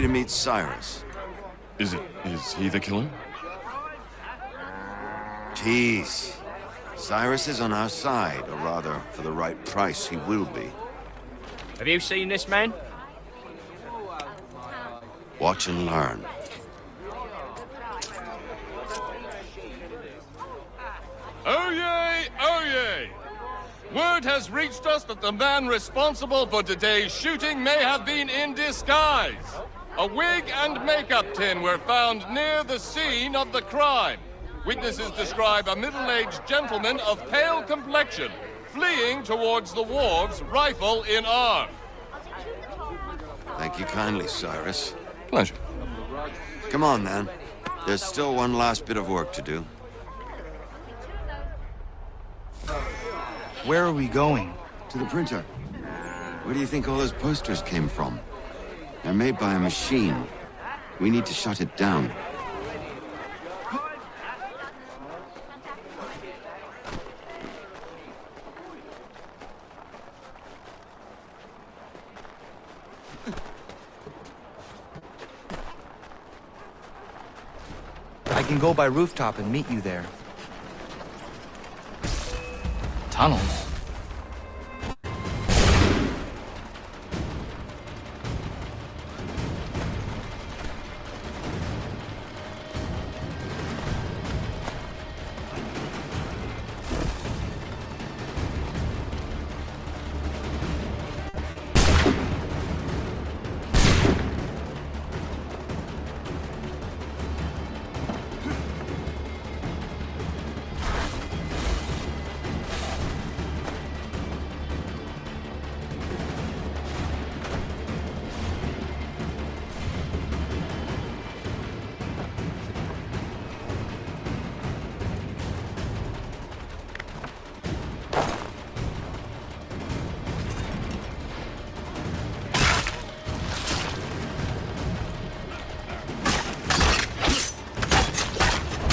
to meet Cyrus. Is he the killer? Jeez. Cyrus is on our side, or rather, for the right price, he will be. Have you seen this man? Watch and learn. Oh yay, oh yay! Word has reached us that the man responsible for today's shooting may have been in disguise. A wig and makeup tin were found near the scene of the crime. Witnesses describe a middle-aged gentleman of pale complexion fleeing towards the wharves, rifle in arm. Thank you kindly, Cyrus. Pleasure. Come on, then. There's still one last bit of work to do. Where are we going? To the printer. Where do you think all those posters came from? They're made by a machine. We need to shut it down. I can go by rooftop and meet you there. Tunnels?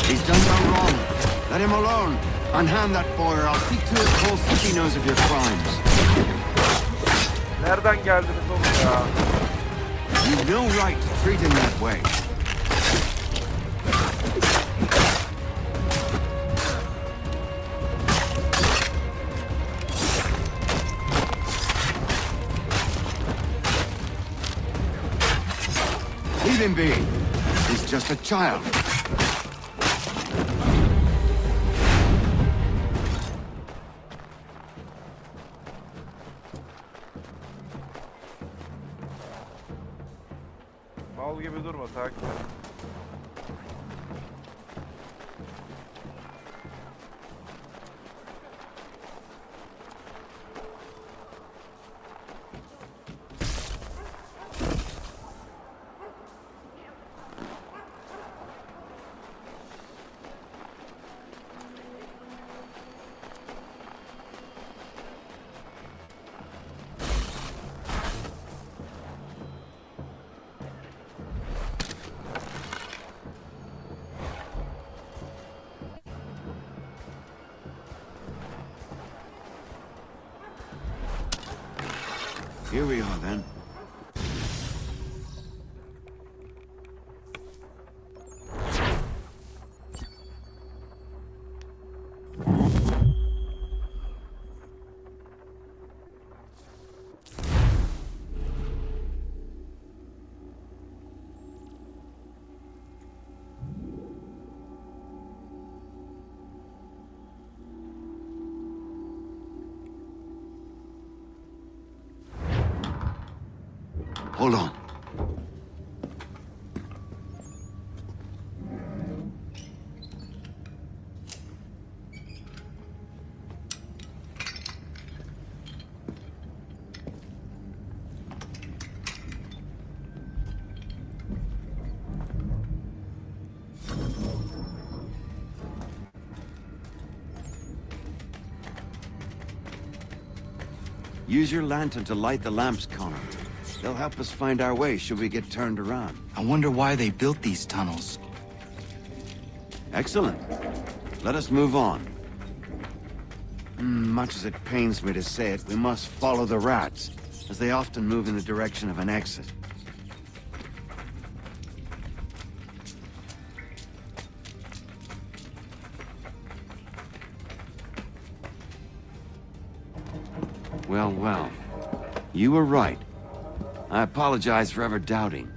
He's done no wrong. Let him alone. Unhand that boy or I'll see to it the whole city knows of your crimes. Nereden geldiniz oğlum ya? You've no right to treat him that way. Leave him be. He's just a child. Mal gibi durma, takip et. Here we are, then. Hold on. Use your lantern to light the lamps, Connor. They'll help us find our way should we get turned around. I wonder why they built these tunnels. Excellent. Let us move on. Much as it pains me to say it, we must follow the rats, as they often move in the direction of an exit. Well, well. You were right. I apologize for ever doubting.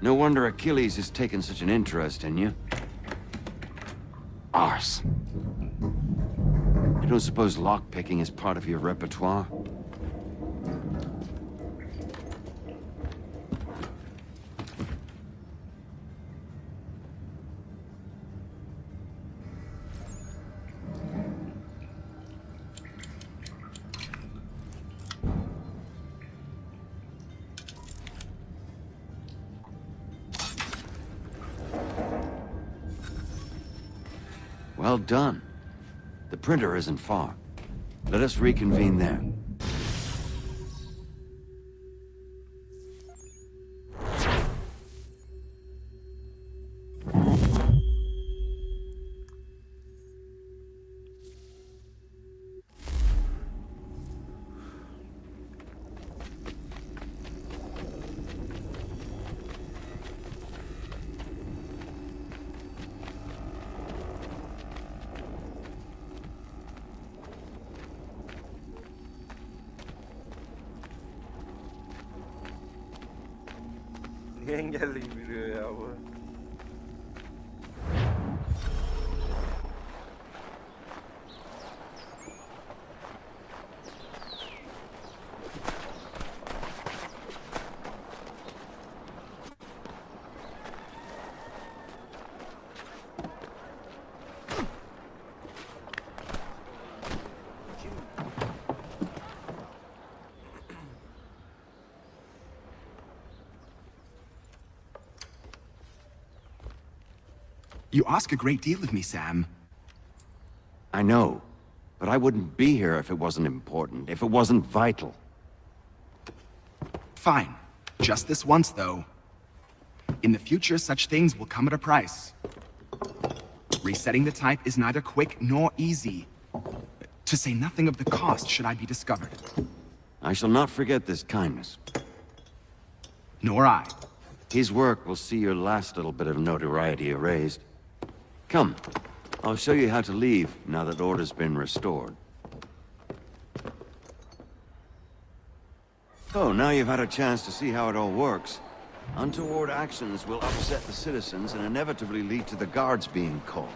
No wonder Achilles has taken such an interest in you. Arse. You don't suppose lockpicking is part of your repertoire? Well done. The printer isn't far. Let us reconvene there. Niye engelli gibi yürüyor ya bu? You ask a great deal of me, Sam. I know, but I wouldn't be here if it wasn't important, if it wasn't vital. Fine. Just this once, though. In the future, such things will come at a price. Resetting the type is neither quick nor easy. To say nothing of the cost should I be discovered. I shall not forget this kindness. Nor I. His work will see your last little bit of notoriety erased. Come, I'll show you how to leave now that order's been restored. So, now you've had a chance to see how it all works. Untoward actions will upset the citizens and inevitably lead to the guards being called.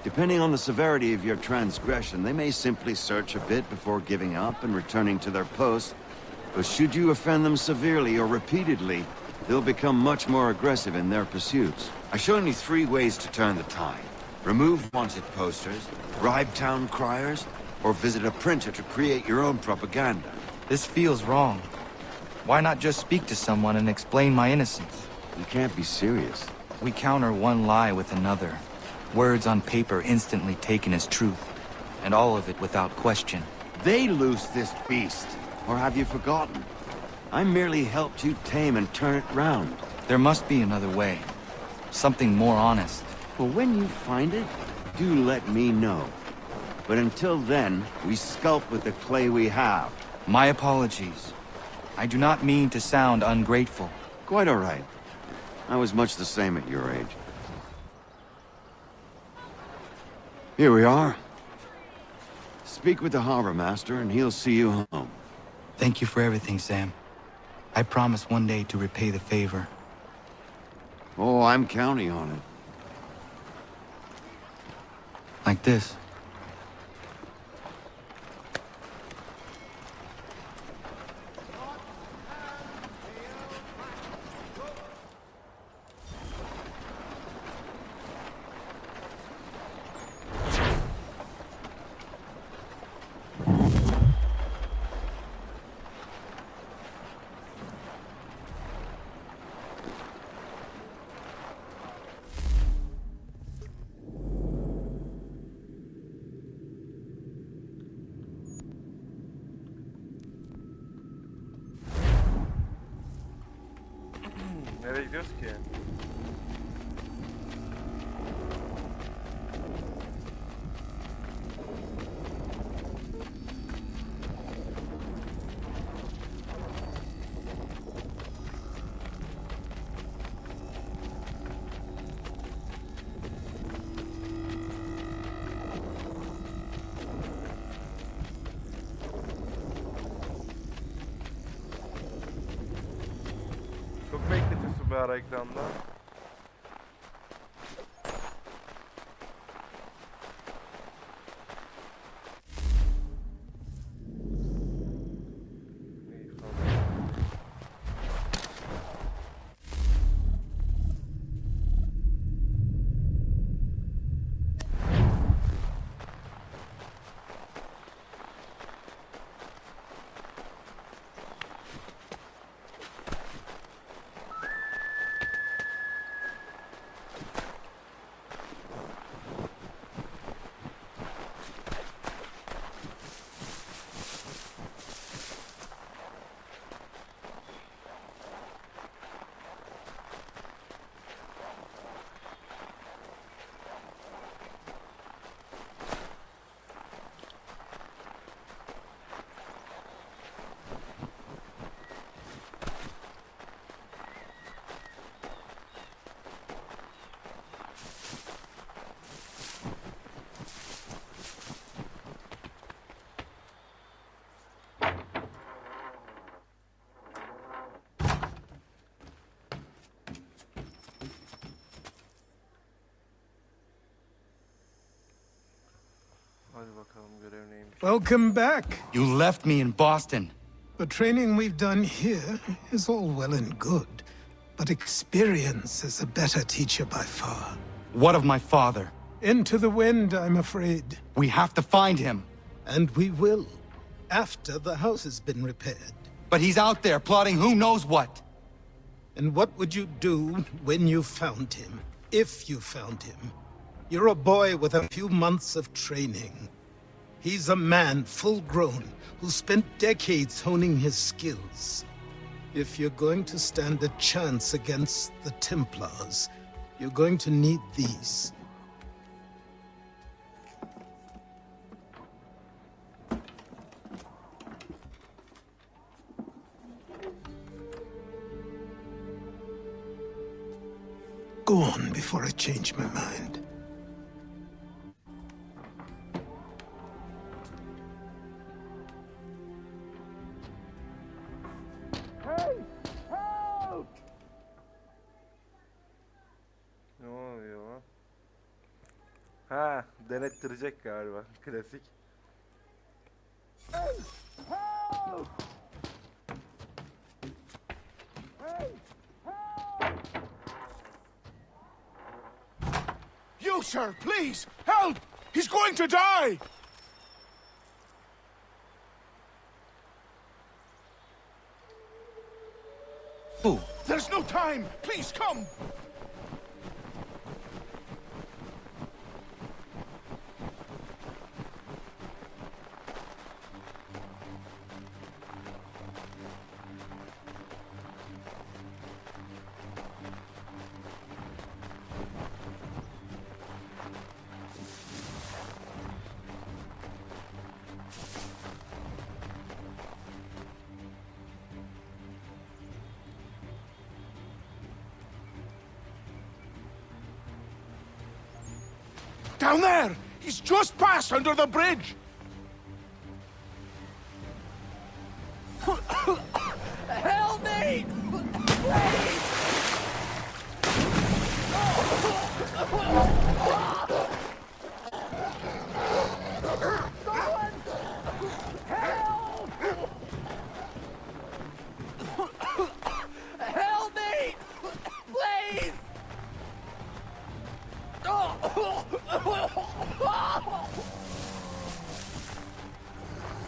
Depending on the severity of your transgression, they may simply search a bit before giving up and returning to their posts. But should you offend them severely or repeatedly, they'll become much more aggressive in their pursuits. I've shown you 3 ways to turn the tide. Remove wanted posters, bribe town criers, or visit a printer to create your own propaganda. This feels wrong. Why not just speak to someone and explain my innocence? You can't be serious. We counter one lie with another. Words on paper instantly taken as truth. And all of it without question. They loose this beast. Or have you forgotten? I merely helped you tame and turn it round. There must be another way. Something more honest. Well, when you find it, do let me know. But until then, we sculpt with the clay we have. My apologies. I do not mean to sound ungrateful. Quite all right. I was much the same at your age. Here we are. Speak with the harbor master and he'll see you home. Thank you for everything, Sam. I promise one day to repay the favor. Oh, I'm counting on it. Like this. Nereye gidiyoruz ki? bekletiyorsun be ara ekranda. Hadi bakalım görev neymiş. Welcome back. You left me in Boston. The training we've done here is all well and good, but experience is a better teacher by far. What of my father? Into the wind, I'm afraid. We have to find him. And we will, after the house has been repaired. But he's out there plotting who knows what. And what would you do when you found him? If you found him? You're a boy with a few months of training. He's a man, full grown, who spent decades honing his skills. If you're going to stand a chance against the Templars, you're going to need these. Go on before I change my mind. Ne oluyor lan? Ha, denettirecek galiba. Klasik. You, sir, please, help! He's going to die! Who? There's no time! Please, come! Down there! He's just passed under the bridge! Help me! Please! Someone! Help! Help me! Please!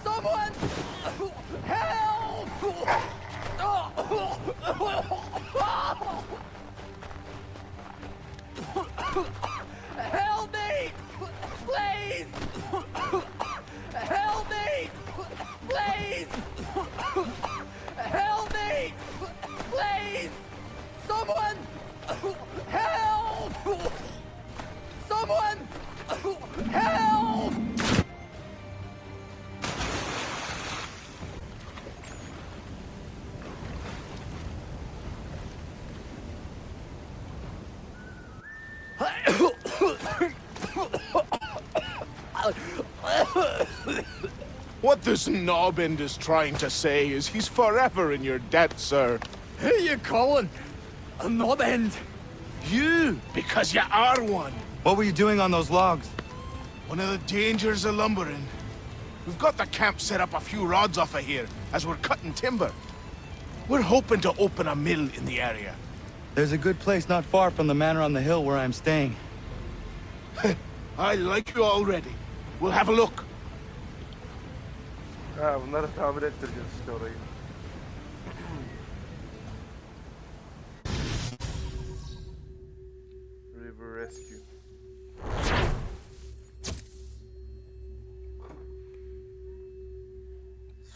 Someone! Help! Help me! Please! Help me! Please! Help me! Please! Someone! Help! Someone! Help! What this knobend is trying to say is he's forever in your debt, sir. Who you calling? No bend. You, because you are one. What were you doing on those logs? One of the dangers of lumbering. We've got the camp set up a few rods off of here, as we're cutting timber. We're hoping to open a mill in the area. There's a good place not far from the manor on the hill where I'm staying. I like you already. We'll have a look. Ha, bunları tamir ettireceğiz işte orayı. River Rescue.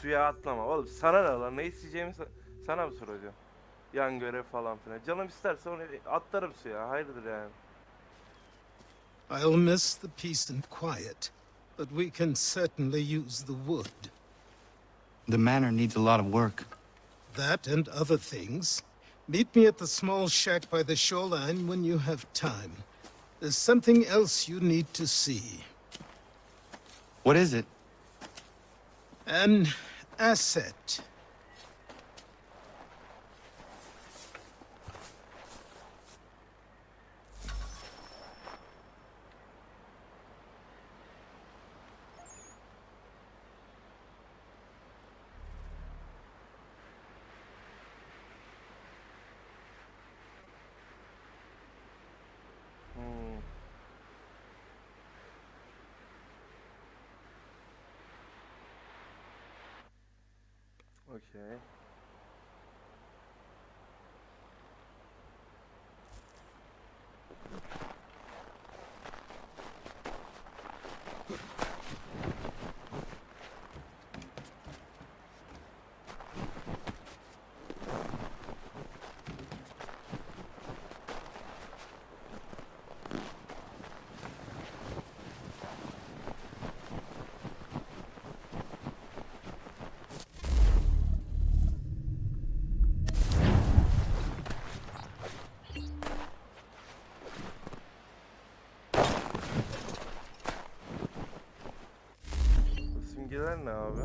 Suya atlama. Oğlum sana ne lan? Ne isteyeceğimi sana mı soracağım? Yan görev falan filan. Canım isterse onu atlarım suya. Hayırdır yani. I'll miss the peace and quiet, but we can certainly use the wood. The manor needs a lot of work. That and other things. Meet me at the small shack by the shoreline when you have time. There's something else you need to see. What is it? An asset. Okay. Simgeler ne abi?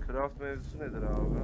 Craft mevzusu nedir abi?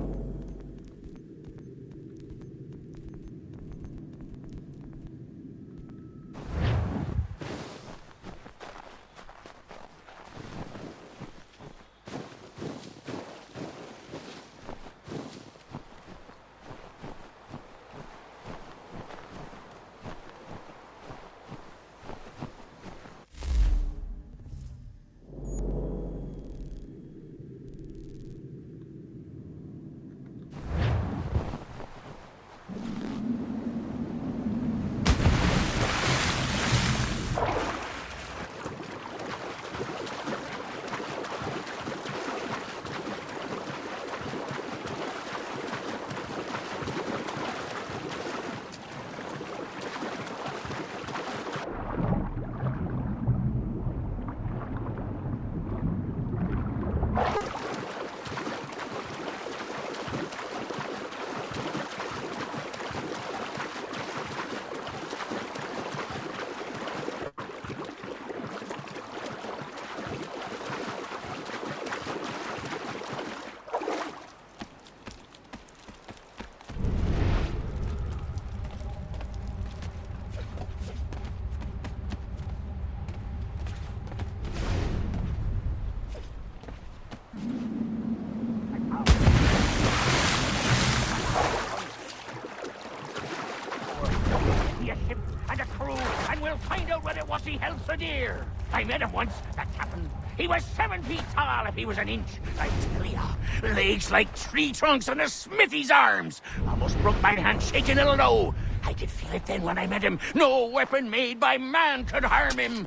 Find out what it was he held so dear. I met him once, that happened. He was 7 feet tall if he was an inch. I tell ya, legs like tree trunks and a smithy's arms. Almost broke my hand shaking it'll know. I did feel it then when I met him. No weapon made by man could harm him.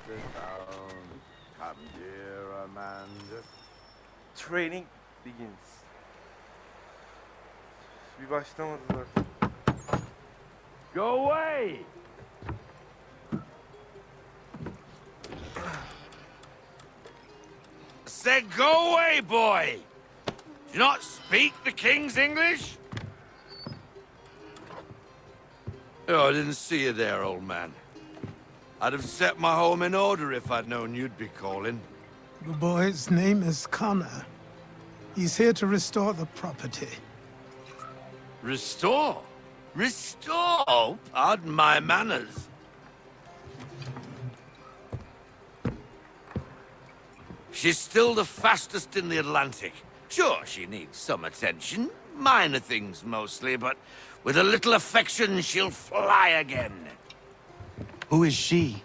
Sit down. Come dear Amanda. Training begins. Bir başlamadı zaten. Go away! I said go away, boy! Do you not speak the King's English? Oh, I didn't see you there, old man. I'd have set my home in order if I'd known you'd be calling. The boy's name is Connor. He's here to restore the property. Restore? Restore? Pardon my manners. She's still the fastest in the Atlantic. Sure, she needs some attention. Minor things mostly, but with a little affection, she'll fly again. Who is she?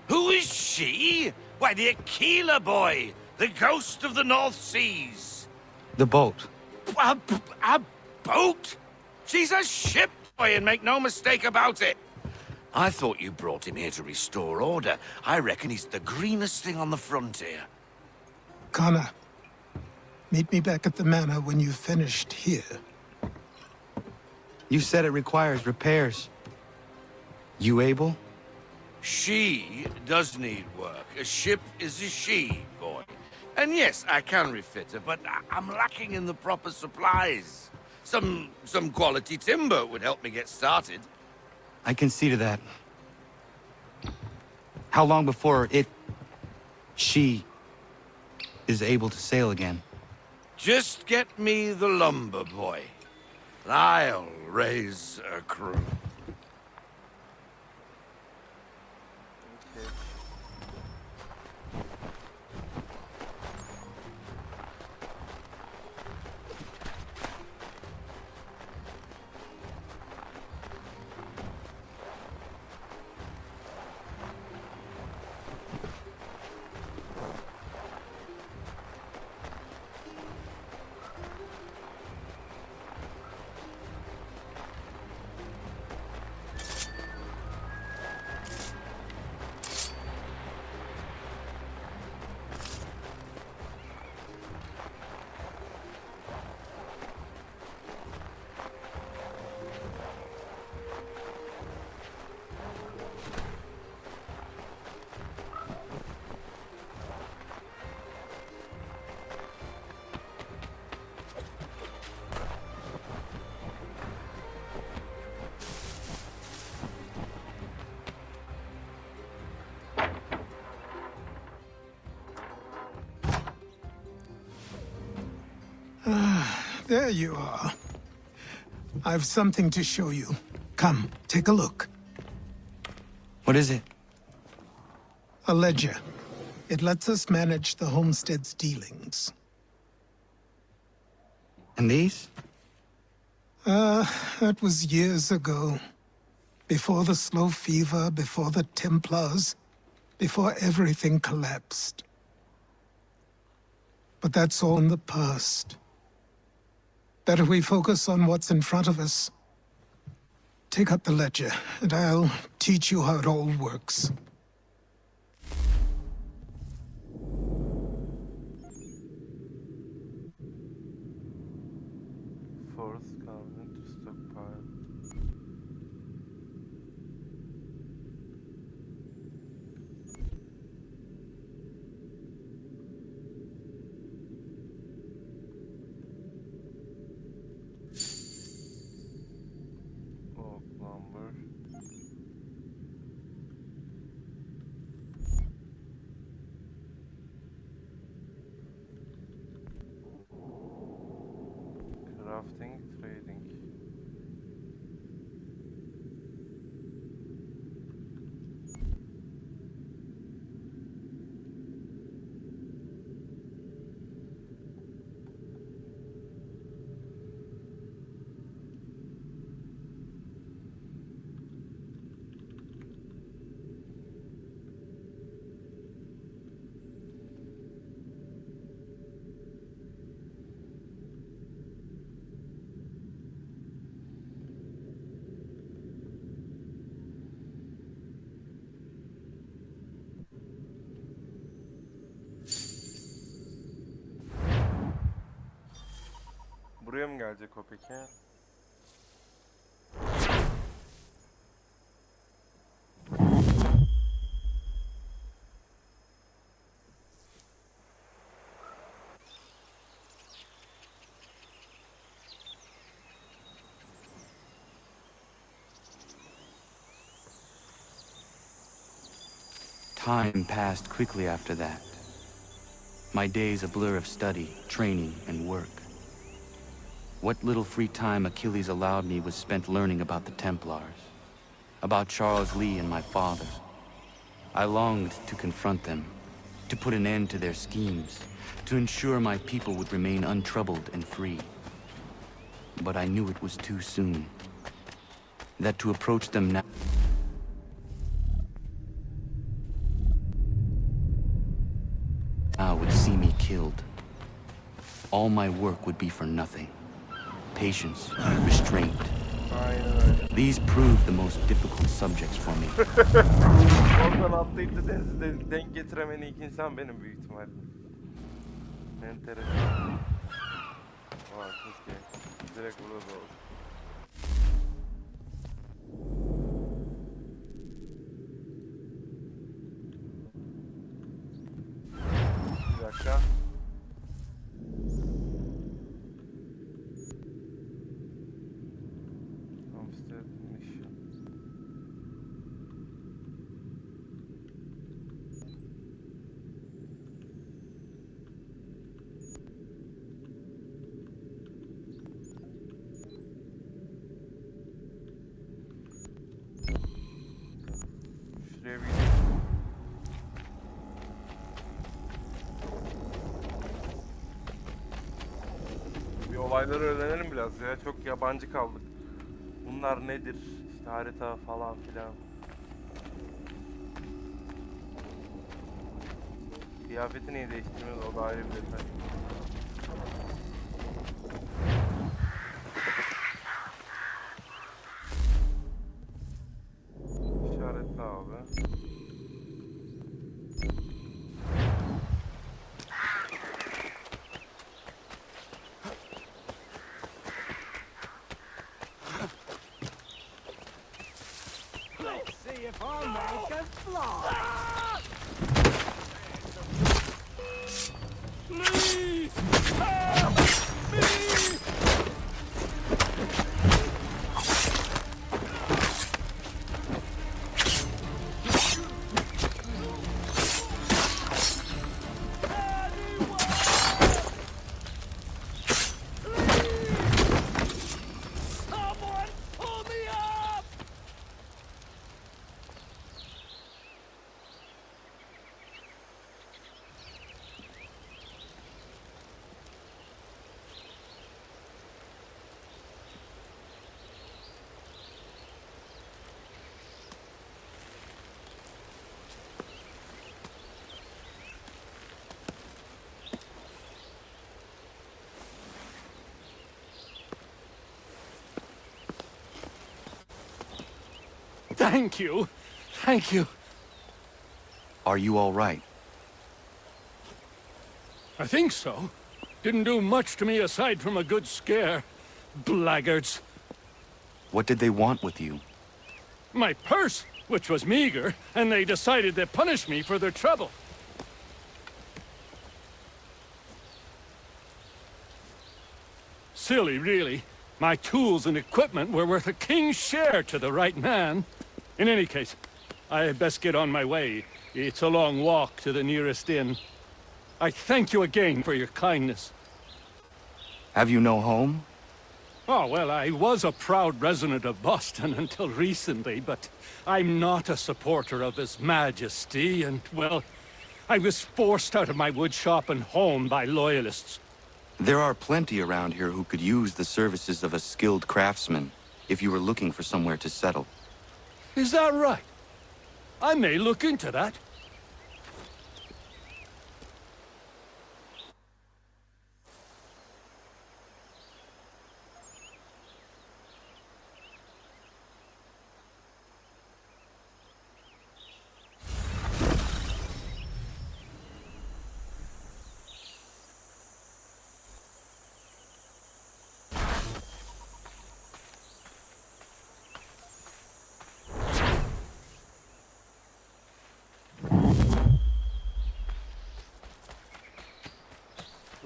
Who is she? Why, the Aquila boy, the ghost of the North Seas. The boat. A boat? She's a ship, boy, and make no mistake about it. I thought you brought him here to restore order. I reckon he's the greenest thing on the frontier. Connor, meet me back at the manor when you've finished here. You said it requires repairs. You able? She does need work. A ship is a she, boy. And yes, I can refit her, but I'm lacking in the proper supplies. Some quality timber would help me get started. I can see to that. How long before she is able to sail again? Just get me the lumber, boy. I'll raise a crew. There you are. I've something to show you. Come, take a look. What is it? A ledger. It lets us manage the homestead's dealings. And these? That was years ago. Before the slow fever, before the Templars, before everything collapsed. But that's all in the past. Better we focus on what's in front of us. Take up the ledger, and I'll teach you how it all works. Force covenant to stockpile. Oak lumber. Crafting, trading. Nereden gelecek o peki? Time passed quickly after that. My days a blur of study, training, and work. What little free time Achilles allowed me was spent learning about the Templars, about Charles Lee and my father. I longed to confront them, to put an end to their schemes, to ensure my people would remain untroubled and free. But I knew it was too soon, that to approach them now would see me killed. All my work would be for nothing. Patience, restraint. These proved the most difficult subjects for me. Oradan atlayıp da denize denk getiremeyen ilk insan benim büyük ihtimal. Enteresan. Vay keşke. Direkt burada da olur. Bir dakika. Şuraya bir olayları öğrenelim biraz ya. Çok yabancı kaldık. Bunlar nedir? İşte harita falan filan. Kıyafeti niye değiştirmiyoruz? O da ayrı bir detay. İşaretli abi. If our man can fly. Please help me! Someone pull me up! Thank you. Thank you. Are you all right? I think so. Didn't do much to me aside from a good scare. Blackguards. What did they want with you? My purse, which was meager, and they decided to punish me for their trouble. Silly, really. My tools and equipment were worth a king's share to the right man. In any case, I had best get on my way. It's a long walk to the nearest inn. I thank you again for your kindness. Have you no home? Oh, well, I was a proud resident of Boston until recently, but I'm not a supporter of His Majesty, and, well, I was forced out of my woodshop and home by loyalists. There are plenty around here who could use the services of a skilled craftsman if you were looking for somewhere to settle. Is that right? I may look into that.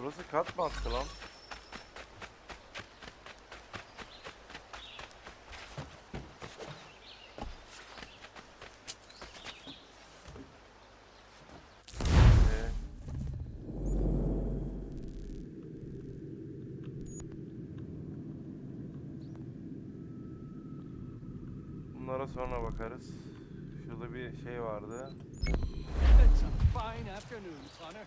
Burası kat mı attı lan? Bunlara sonra bakarız. Şurada bir şey vardı. It's a fine afternoon, Connor.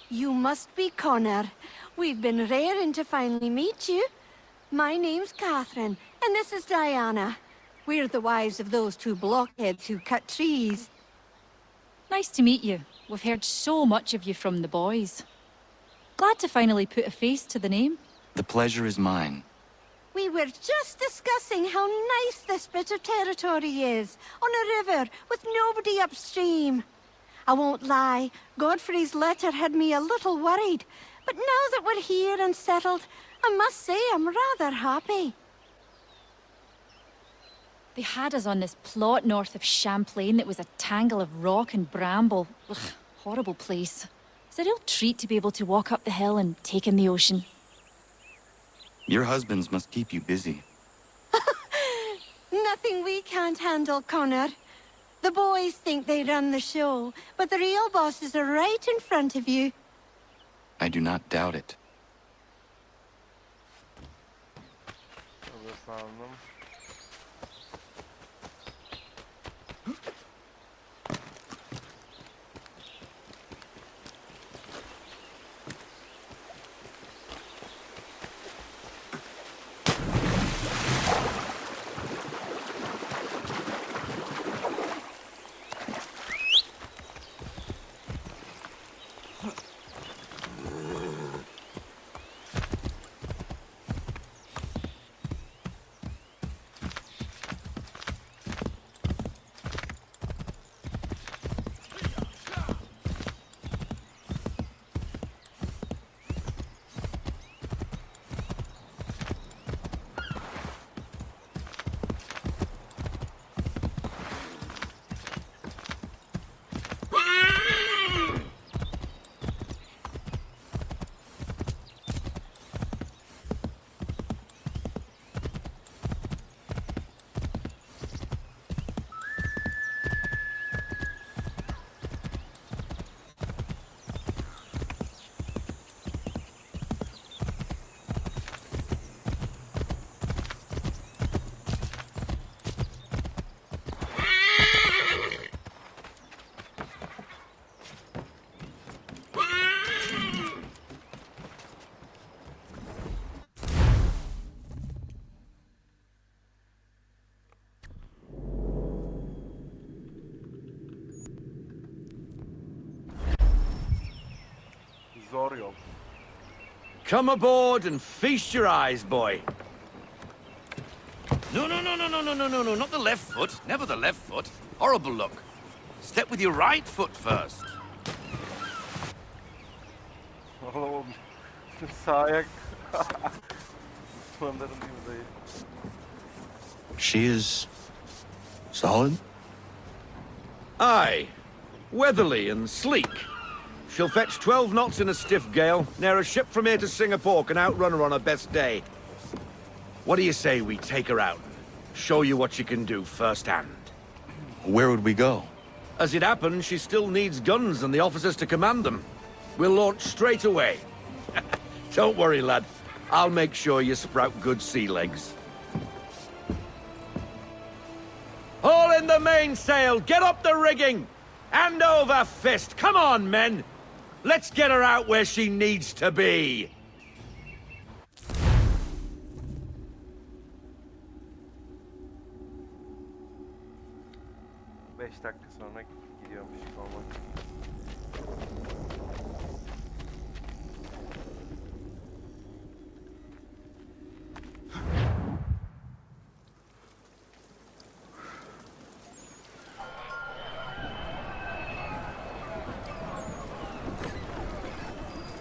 You must be Connor. We've been raring to finally meet you. My name's Catherine, and this is Diana. We're the wives of those two blockheads who cut trees. Nice to meet you. We've heard so much of you from the boys. Glad to finally put a face to the name. The pleasure is mine. We were just discussing how nice this bit of territory is, on a river with nobody upstream. I won't lie, Godfrey's letter had me a little worried, but now that we're here and settled, I must say I'm rather happy. They had us on this plot north of Champlain that was a tangle of rock and bramble. Ugh, horrible place. It's a real treat to be able to walk up the hill and take in the ocean. Your husbands must keep you busy. Nothing we can't handle, Connor. The boys think they run the show, but the real bosses are right in front of you. I do not doubt it. Zor yol. Come aboard and feast your eyes, boy. No, not the left foot. Never the left foot. Horrible look. Step with your right foot first. Oğlum, sağ ayak. Müslümanların değil dayı. She is solid? Aye. Weatherly and sleek. She'll fetch 12 knots in a stiff gale, near a ship from here to Singapore can outrun her on her best day. What do you say we take her out? Show you what she can do firsthand. Where would we go? As it happens, she still needs guns and the officers to command them. We'll launch straight away. Don't worry, lad. I'll make sure you sprout good sea legs. All in the mainsail! Get up the rigging! Hand over fist! Come on, men! Let's get her out where she needs to be! 5 dakika sonra gidiyormuş olmak.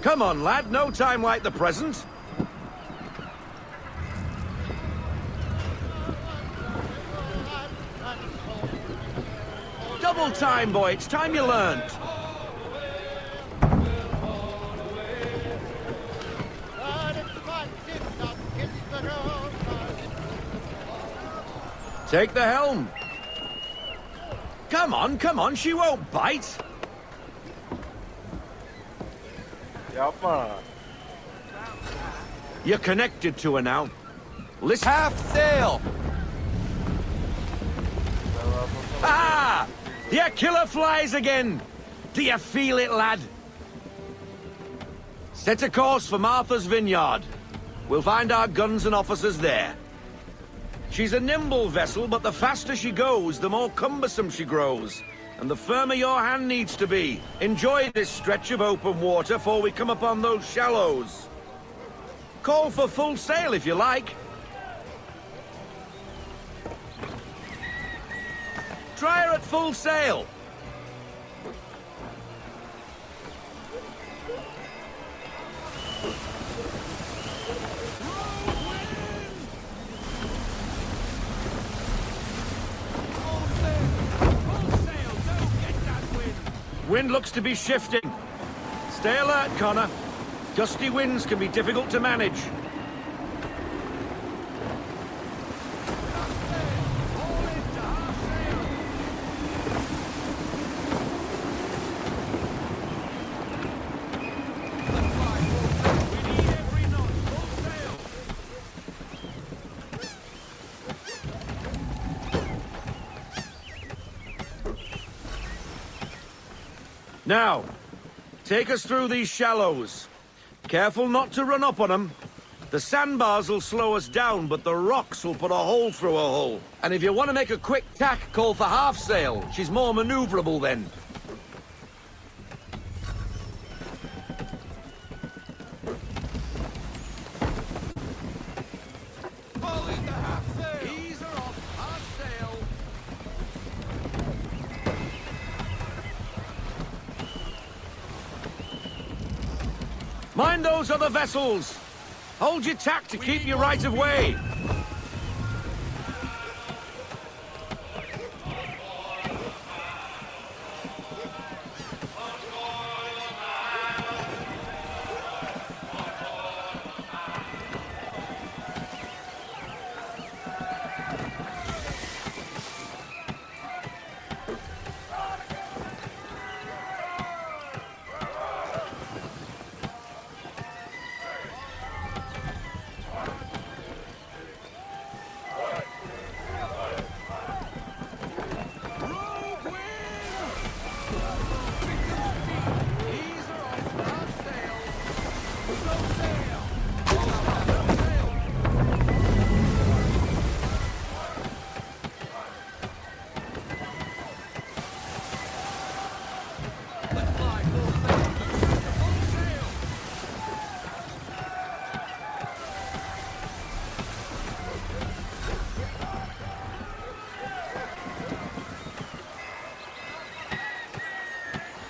Come on, lad, no time like the present. Double time, boy, it's time you learned. Take the helm. Come on, she won't bite. Yapma. You're connected to her now. Listen. Half sail! Ah! The killer flies again! Do you feel it, lad? Set a course for Martha's Vineyard. We'll find our guns and officers there. She's a nimble vessel, but the faster she goes, the more cumbersome she grows. And the firmer your hand needs to be. Enjoy this stretch of open water before we come upon those shallows. Call for full sail if you like. Try her at full sail. Wind looks to be shifting. Stay alert, Connor. Gusty winds can be difficult to manage. Now, take us through these shallows. Careful not to run up on them. The sandbars will slow us down, but the rocks will put a hole through a hole. And if you want to make a quick tack, call for half sail. She's more maneuverable then. Mind those other vessels! Hold your tack to keep your right of way!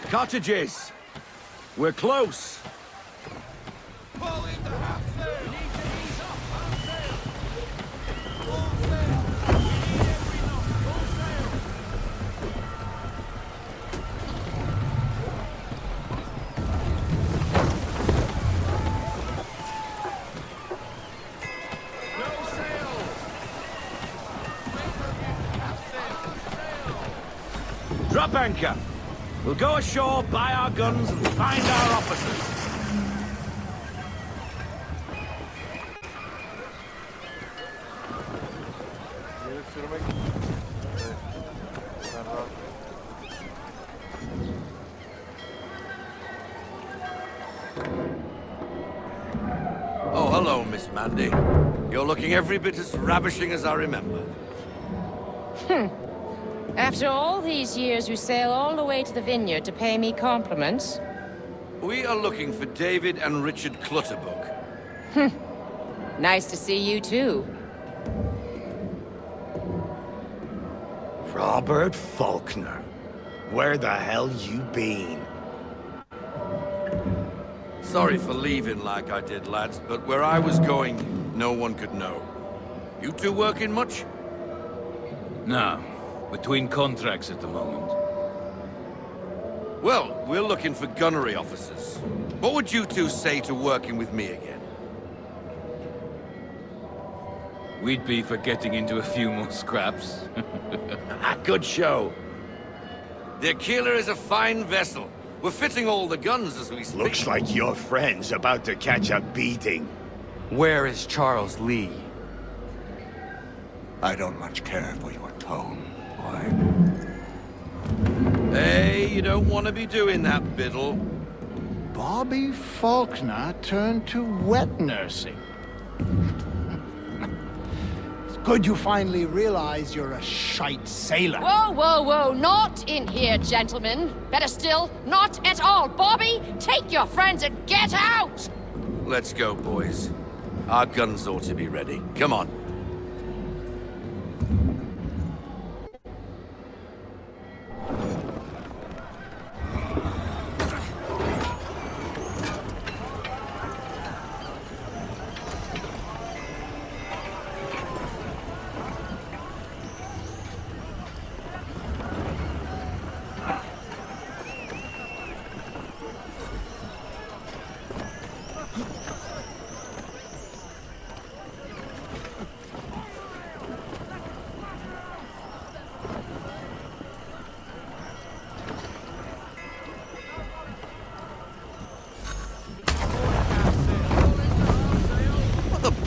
Cottages! We're close! Drop anchor! We'll go ashore, buy our guns, and find our officers. Oh, hello, Miss Mandy. You're looking every bit as ravishing as I remember. After all these years, you sail all the way to the vineyard to pay me compliments? We are looking for David and Richard Clutterbuck. Nice to see you, too. Robert Faulkner. Where the hell you been? Sorry for leaving like I did, lads, but where I was going, no one could know. You two working much? No. Between contracts at the moment. Well, we're looking for gunnery officers. What would you two say to working with me again? We'd be for getting into a few more scraps. Good show. The Aquila is a fine vessel. We're fitting all the guns as we speak. Looks like your friend's about to catch a beating. Where is Charles Lee? I don't much care for your tone, boy. Hey, you don't want to be doing that, Biddle. Bobby Faulkner turned to wet nursing. It's good you finally realize you're a shite sailor. Whoa, whoa, whoa, not in here, gentlemen. Better still, not at all. Bobby, take your friends and get out! Let's go, boys. Our guns ought to be ready. Come on.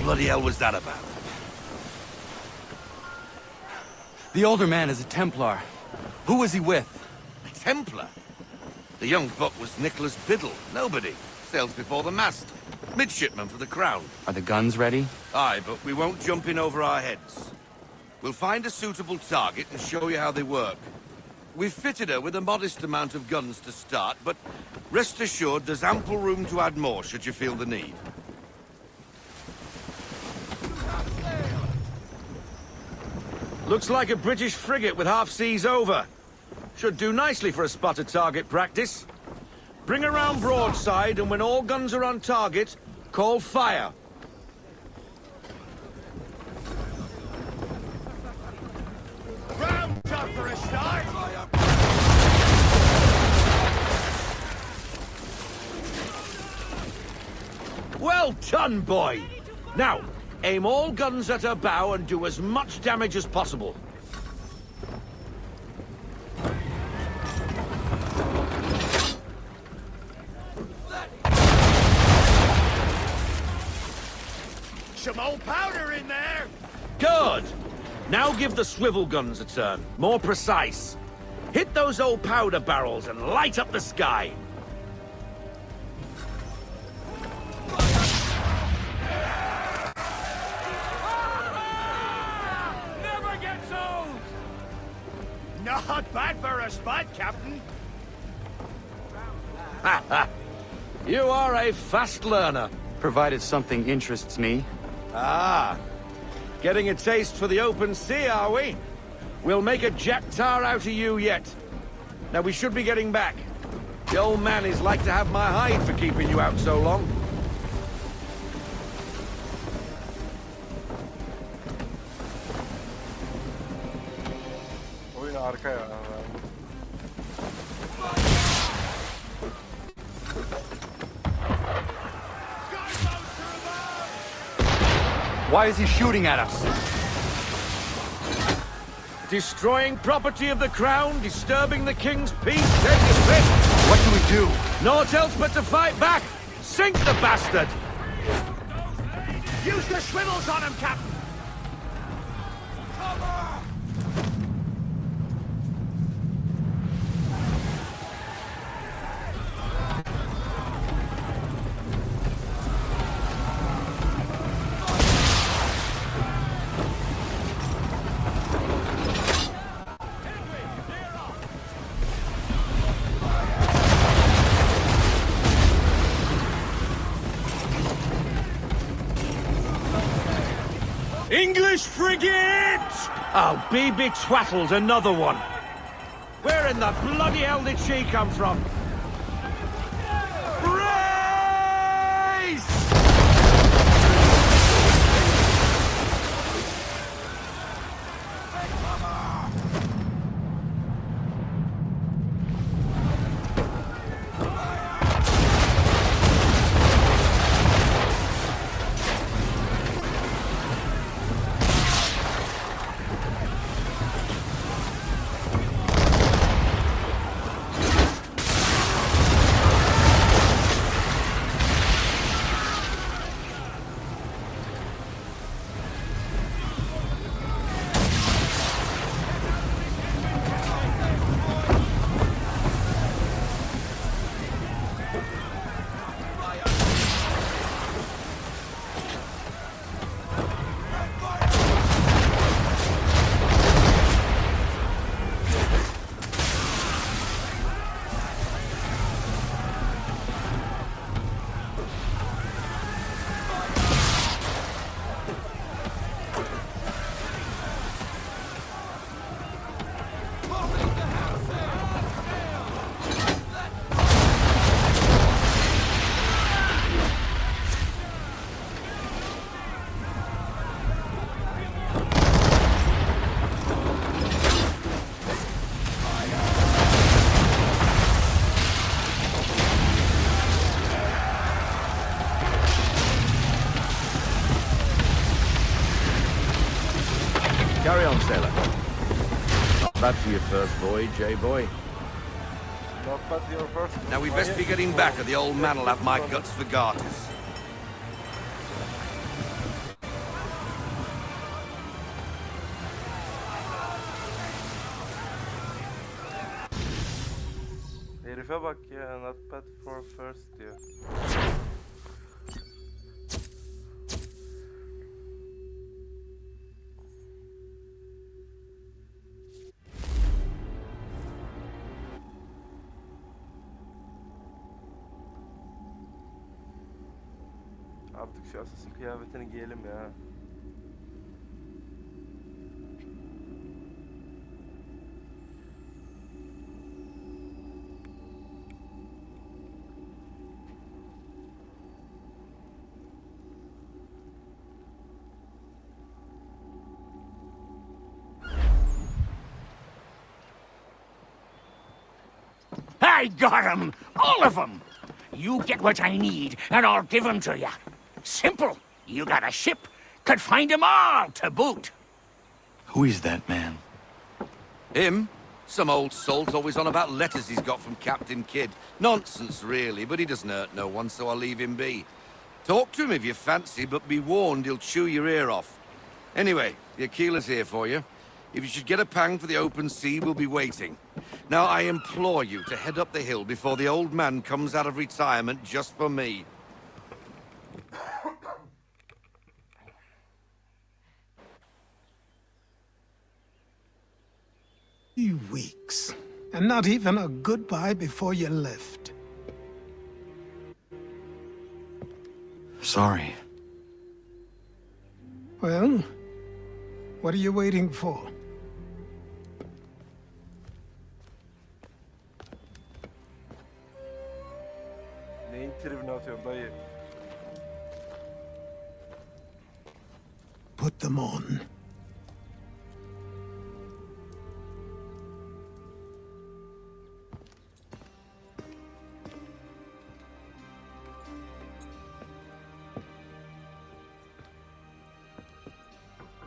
What the hell was that about? The older man is a Templar. Who was he with? A Templar? The young buck was Nicholas Biddle. Nobody. Sails before the mast. Midshipman for the Crown. Are the guns ready? Aye, but we won't jump in over our heads. We'll find a suitable target and show you how they work. We've fitted her with a modest amount of guns to start, but rest assured there's ample room to add more should you feel the need. Looks like a British frigate with half seas over. Should do nicely for a spotter target practice. Bring her round broadside, and when all guns are on target, call fire. Round up for a start! Well done, boy! Now, aim all guns at her bow and do as much damage as possible. Some old powder in there! Good! Now give the swivel guns a turn. More precise. Hit those old powder barrels and light up the sky. Never gets old! Not bad for a spot, Captain. Ha ha! You are a fast learner. Provided something interests me. Ah, getting a taste for the open sea, are we? We'll make a jack tar out of you yet. Now we should be getting back. The old man is like to have my hide for keeping you out so long. Oyun harika ya. Why is he shooting at us? Destroying property of the crown, disturbing the king's peace, take your pick. What do we do? Naught else but to fight back. Sink the bastard. Use the swivels on him, Captain! English frigate! Oh, BB Twattle's another one. Where in the bloody hell did she come from? Carry on, sailor. Not bad for your first voyage, eh, boy? Not bad for your first. Now we best be getting back, or the old man'll have my guts for garters. Herife bak ya, not bad for first diyor. Artık şu asasın kıyafetini giyelim ya. I got 'em! All of 'em! You get what I need, and I'll give 'em to you. Simple. You got a ship, could find 'em all to boot. Who is that man? Him? Some old salt always on about letters he's got from Captain Kidd. Nonsense, really, but he doesn't hurt no one, so I'll leave him be. Talk to him if you fancy, but be warned he'll chew your ear off. Anyway, the Aquila's here for you. If you should get a pang for the open sea, we'll be waiting. Now, I implore you to head up the hill before the old man comes out of retirement just for me. 3 weeks. And not even a goodbye before you left. Sorry. Well, what are you waiting for? Neyin tribine atıyorsun dayı? Put them on.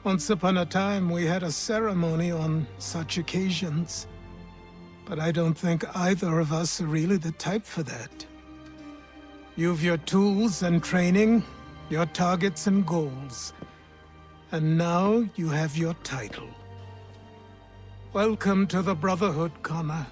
Once upon a time, we had a ceremony on such occasions. But I don't think either of us are really the type for that. You've your tools and training, your targets and goals. And now you have your title. Welcome to the Brotherhood, Connor.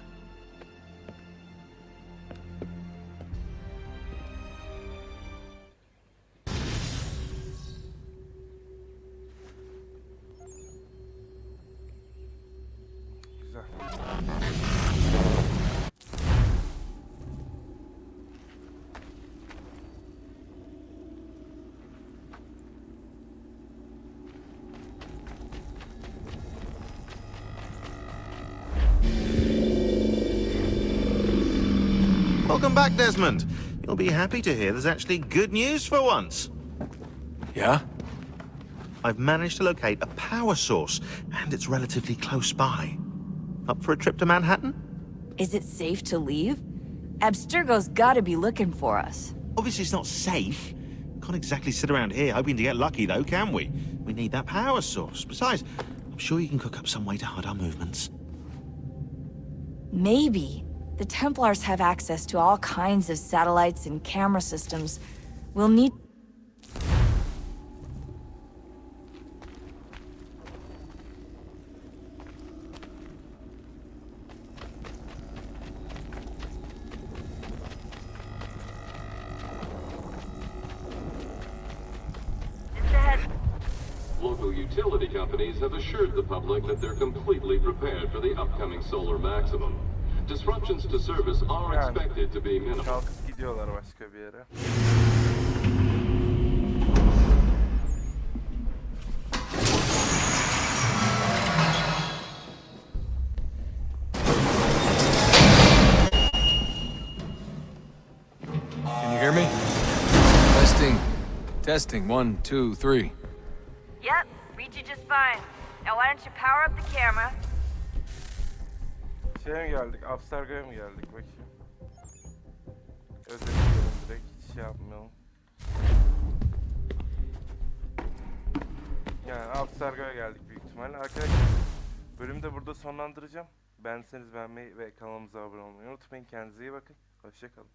Welcome back, Desmond. You'll be happy to hear there's actually good news for once. Yeah? I've managed to locate a power source, and it's relatively close by. Up for a trip to Manhattan? Is it safe to leave? Abstergo's gotta be looking for us. Obviously it's not safe. Can't exactly sit around here hoping to get lucky, though, can we? We need that power source. Besides, I'm sure you can cook up some way to hide our movements. Maybe. The Templars have access to all kinds of satellites and camera systems. We'll need... Local utility companies have assured the public that they're completely prepared for the upcoming solar maximum. Disruptions to service are expected to be minimal. Kalkıp gidiyorlar başka bir yere. Can you hear me? Testing. Testing. 1, 2, 3. Yep, read you just fine. Now why don't you power up the camera? Şeye mi geldik? Abstergo'ya mı geldik bakayım? Özetleyelim direkt, hiç şey yapmayalım. Yani Abstergo'ya geldik büyük ihtimalle. Arkadaşlar, bölümü de burada sonlandıracağım. Beğendiyseniz beğenmeyi ve kanalımıza abone olmayı unutmayın. Kendinize iyi bakın. Hoşça kalın.